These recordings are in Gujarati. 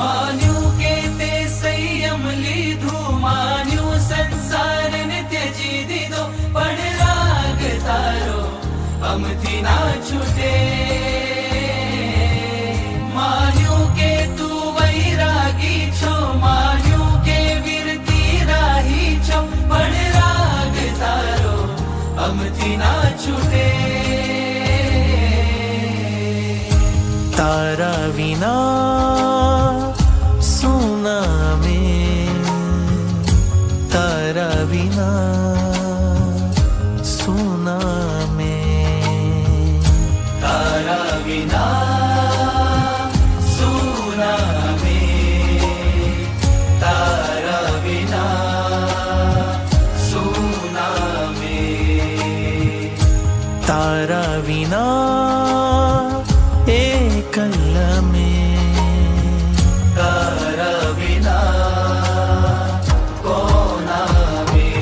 માન્યું કે તે સંયમ લીધું, માન્યું સંસારને ત્યજી દીધો, પણ રાગ તારો અમથી ના છૂટે. માન્યું કે તું વૈરાગી છો, માન્યું કે વિરતી રાહી છો, પણ રાગ તારો અમથી ના છૂટે. તારા વિના સુના મેં, તારા વિના સુના મેં, તારા વિના સુના મેં, તારા વિના સુના મેં, તારા વિના એકલ મેં, તારા વિના કોના મેં.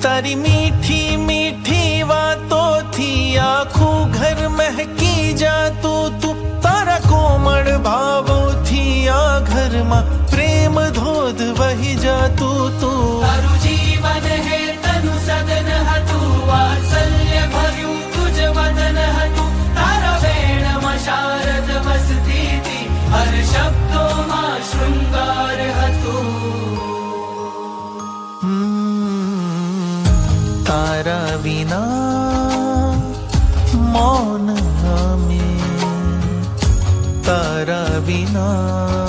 તારી મીઠી મીઠી વાતોથી આખું ઘર મહેકી જાતું તું, તારા કોમળ ભાવોથી આ ઘરમાં પ્રેમ ધોધ વહી જાતું તું. તારું જીવન હે તનુ સદન હતું, વાત્સલ્ય ભર્યું તુજ વદન હતું, તારા વેણમાં શારદ વસતી હતી, હર શબ્દોમાં શૃંગાર હતું. તારા વિના મૌન અમે, તારા વિના